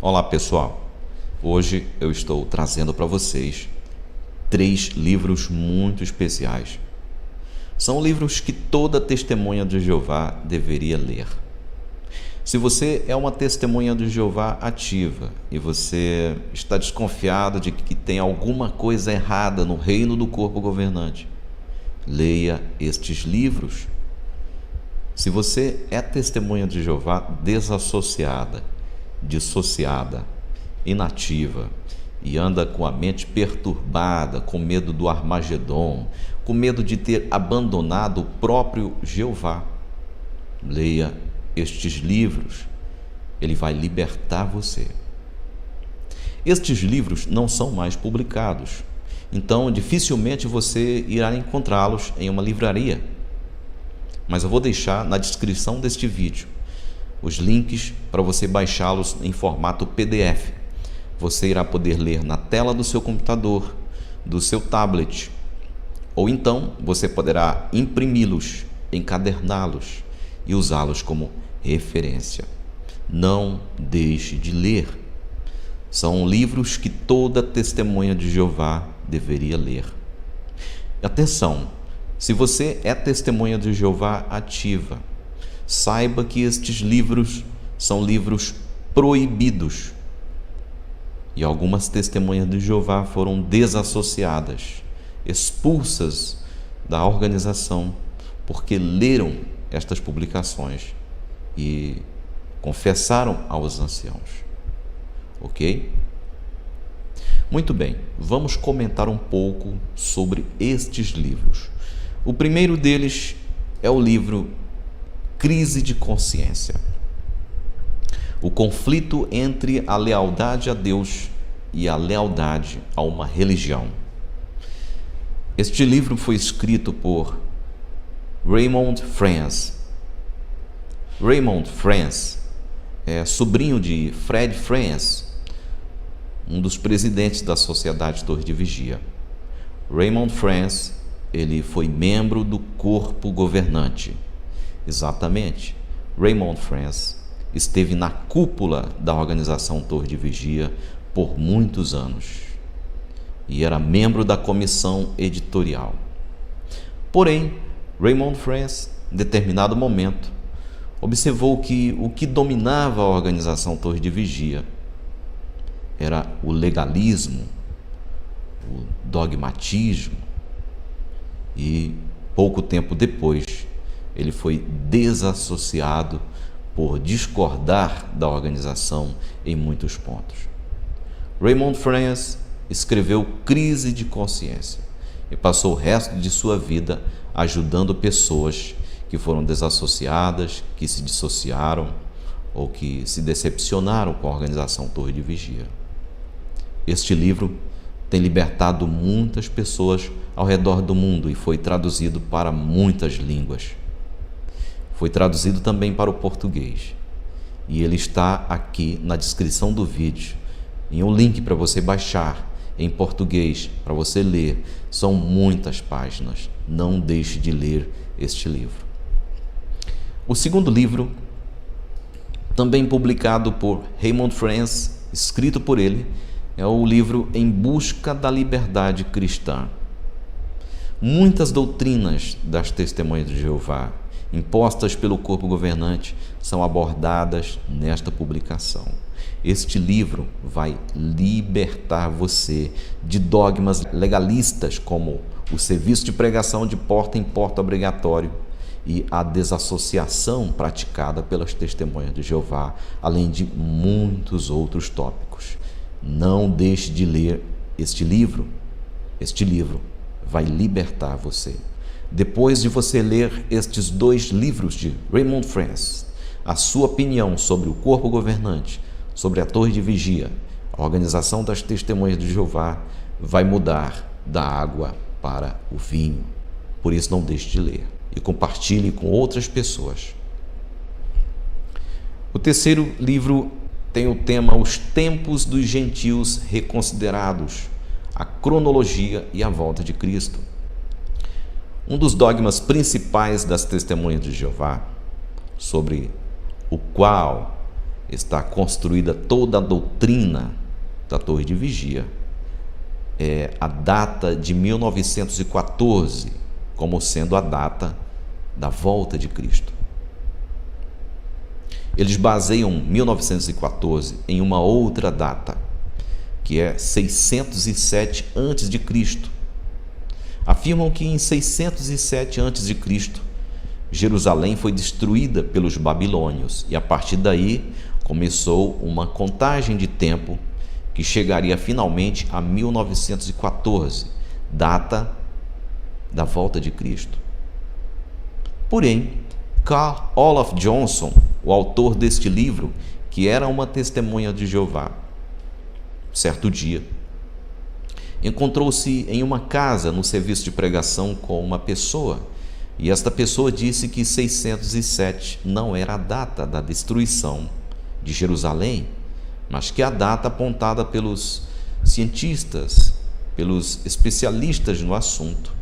Olá pessoal, hoje eu estou trazendo para vocês 3 livros muito especiais. São livros que toda testemunha de Jeová deveria ler. Se você é uma testemunha de Jeová ativa e você está desconfiado de que tem alguma coisa errada no reino do corpo governante, leia estes livros. Se você é testemunha de Jeová desassociada, dissociada, inativa e anda com a mente perturbada, com medo do Armagedon, com medo de ter abandonado o próprio Jeová, leia estes livros, ele vai libertar você. Estes livros não são mais publicados, então dificilmente você irá encontrá-los em uma livraria. Mas eu vou deixar na descrição deste vídeo os links para você baixá-los em formato PDF. Você irá poder ler na tela do seu computador, do seu tablet, ou então você poderá imprimi-los, encaderná-los e usá-los como referência. Não deixe de ler. São livros que toda testemunha de Jeová deveria ler. Atenção, se você é testemunha de Jeová ativa, saiba que estes livros são livros proibidos. E algumas testemunhas de Jeová foram desassociadas, expulsas da organização, porque leram estas publicações e confessaram aos anciãos. Ok? Muito bem, vamos comentar um pouco sobre estes livros. O primeiro deles é o livro Crise de Consciência. O conflito entre a lealdade a Deus e a lealdade a uma religião. Este livro foi escrito por Raymond France. Raymond France é sobrinho de Fred France, um dos presidentes da Sociedade Torre de Vigia. Raymond France, ele foi membro do corpo governante. Exatamente. Raymond France esteve na cúpula da organização Torre de Vigia por muitos anos e era membro da comissão editorial. Porém, Raymond France, em determinado momento, observou que o que dominava a organização Torre de Vigia era o legalismo, o dogmatismo, e pouco tempo depois ele foi desassociado por discordar da organização em muitos pontos. Raymond France escreveu Crise de Consciência e passou o resto de sua vida ajudando pessoas que foram desassociadas, que se dissociaram ou que se decepcionaram com a organização Torre de Vigia. Este livro tem libertado muitas pessoas ao redor do mundo e foi traduzido para muitas línguas. Foi traduzido também para o português. E ele está aqui na descrição do vídeo, em um link para você baixar em português, para você ler. São muitas páginas. Não deixe de ler este livro. O segundo livro, também publicado por Raymond France, escrito por ele, é o livro Em Busca da Liberdade Cristã. Muitas doutrinas das testemunhas de Jeová, impostas pelo corpo governante, são abordadas nesta publicação. Este livro vai libertar você de dogmas legalistas, como o serviço de pregação de porta em porta obrigatório e a desassociação praticada pelas testemunhas de Jeová, além de muitos outros tópicos. Não deixe de ler este livro. Este livro vai libertar você. Depois de você ler estes 2 livros de Raymond France, a sua opinião sobre o corpo governante, sobre a Torre de Vigia, a organização das testemunhas de Jeová, vai mudar da água para o vinho. Por isso, não deixe de ler e compartilhe com outras pessoas. O terceiro livro tem o tema Os Tempos dos Gentios Reconsiderados, a cronologia e a volta de Cristo. Um dos dogmas principais das testemunhas de Jeová, sobre o qual está construída toda a doutrina da Torre de Vigia, é a data de 1914 como sendo a data da volta de Cristo. Eles baseiam 1914 em uma outra data, que é 607 a.C. Afirmam que em 607 a.C., Jerusalém foi destruída pelos babilônios e a partir daí começou uma contagem de tempo que chegaria finalmente a 1914, data da volta de Cristo. Porém, Carl Olaf Johnson, o autor deste livro, que era uma testemunha de Jeová, certo dia, encontrou-se em uma casa no serviço de pregação com uma pessoa, e esta pessoa disse que 607 não era a data da destruição de Jerusalém, mas que a data apontada pelos cientistas, pelos especialistas no assunto,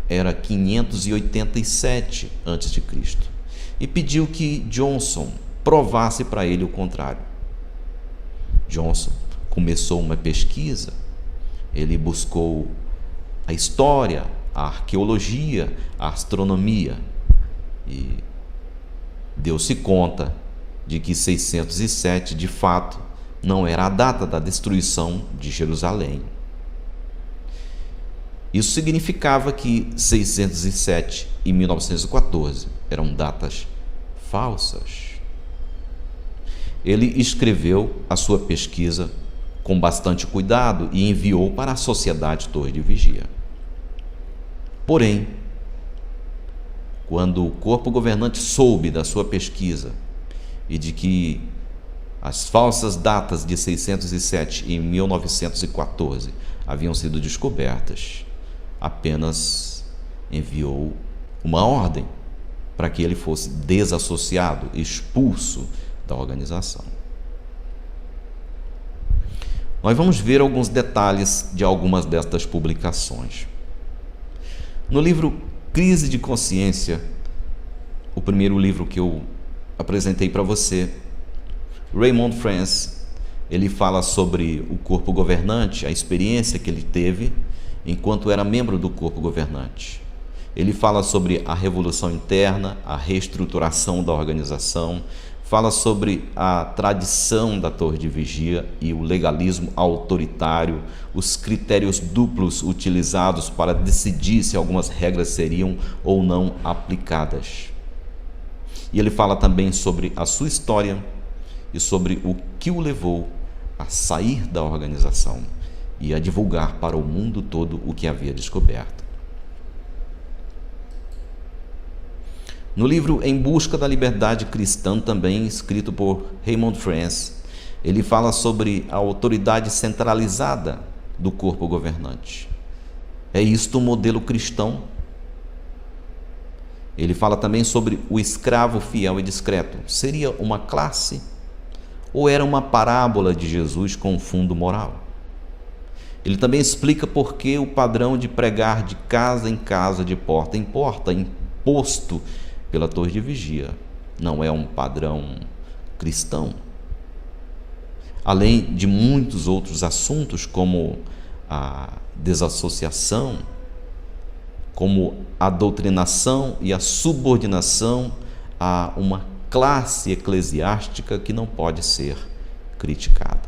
era 587 a.C. e pediu que Johnson provasse para ele o contrário. Johnson começou uma pesquisa, ele buscou a história, a arqueologia, a astronomia e deu-se conta de que 607 de fato não era a data da destruição de Jerusalém. Isso significava que 607 e 1914 eram datas falsas. Ele escreveu a sua pesquisa com bastante cuidado e enviou para a Sociedade Torre de Vigia. Porém, quando o corpo governante soube da sua pesquisa e de que as falsas datas de 607 e 1914 haviam sido descobertas, apenas enviou uma ordem para que ele fosse desassociado, expulso da organização. Nós vamos ver alguns detalhes de algumas destas publicações. No livro Crise de Consciência, o primeiro livro que eu apresentei para você, Raymond France, ele fala sobre o corpo governante, a experiência que ele teve enquanto era membro do corpo governante. Ele fala sobre a revolução interna, a reestruturação da organização, fala sobre a tradição da Torre de Vigia e o legalismo autoritário, os critérios duplos utilizados para decidir se algumas regras seriam ou não aplicadas. E ele fala também sobre a sua história e sobre o que o levou a sair da organização e a divulgar para o mundo todo o que havia descoberto. No livro Em Busca da Liberdade Cristã, também escrito por Raymond France, ele fala sobre a autoridade centralizada do corpo governante. É isto o modelo cristão? Ele fala também sobre o escravo fiel e discreto. Seria uma classe ou era uma parábola de Jesus com fundo moral? Ele também explica por que o padrão de pregar de casa em casa, de porta em porta, imposto pela Torre de Vigia, não é um padrão cristão. Além de muitos outros assuntos, como a desassociação, como a doutrinação e a subordinação a uma classe eclesiástica que não pode ser criticada.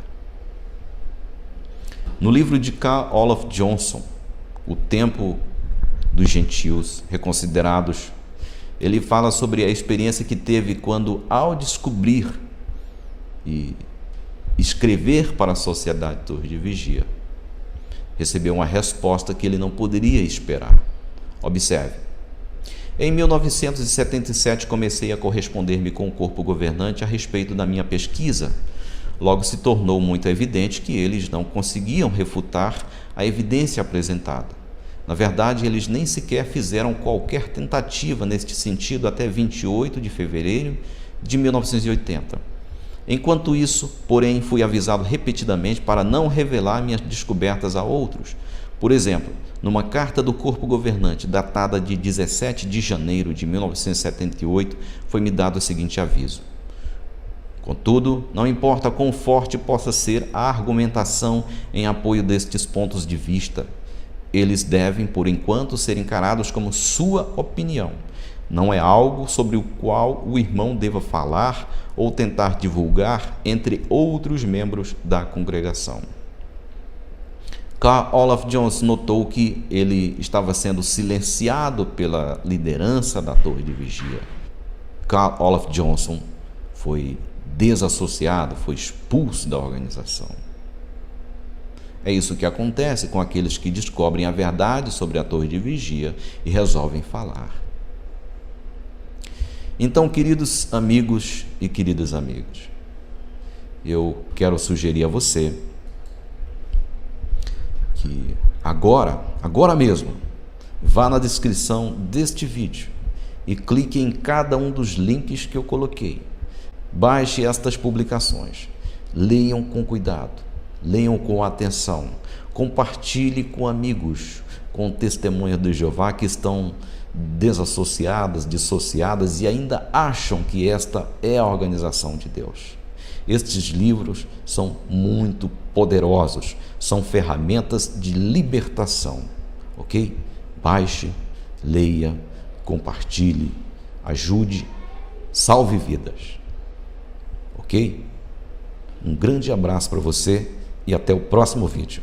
No livro de Carl Olaf Johnson, O Tempo dos Gentios Reconsiderados, ele fala sobre a experiência que teve quando, ao descobrir e escrever para a Sociedade Torre de Vigia, recebeu uma resposta que ele não poderia esperar. Observe. Em 1977, comecei a corresponder-me com o corpo governante a respeito da minha pesquisa. Logo se tornou muito evidente que eles não conseguiam refutar a evidência apresentada. Na verdade, eles nem sequer fizeram qualquer tentativa neste sentido até 28 de fevereiro de 1980. Enquanto isso, porém, fui avisado repetidamente para não revelar minhas descobertas a outros. Por exemplo, numa carta do corpo governante, datada de 17 de janeiro de 1978, foi-me dado o seguinte aviso: Contudo, não importa quão forte possa ser a argumentação em apoio destes pontos de vista, eles devem, por enquanto, ser encarados como sua opinião. Não é algo sobre o qual o irmão deva falar ou tentar divulgar entre outros membros da congregação. Carl Olaf Jones notou que ele estava sendo silenciado pela liderança da Torre de Vigia. Carl Olaf Johnson foi desassociado, foi expulso da organização. É isso que acontece com aqueles que descobrem a verdade sobre a Torre de Vigia e resolvem falar. Então, queridos amigos e queridas amigas, eu quero sugerir a você que agora mesmo, vá na descrição deste vídeo e clique em cada um dos links que eu coloquei. Baixe estas publicações, leiam com cuidado, leiam com atenção, compartilhe com amigos, com testemunhas de Jeová que estão desassociadas, dissociadas e ainda acham que esta é a organização de Deus. Estes livros são muito poderosos, são ferramentas de libertação, ok? Baixe, leia, compartilhe, ajude, salve vidas, ok? Um grande abraço para você e até o próximo vídeo.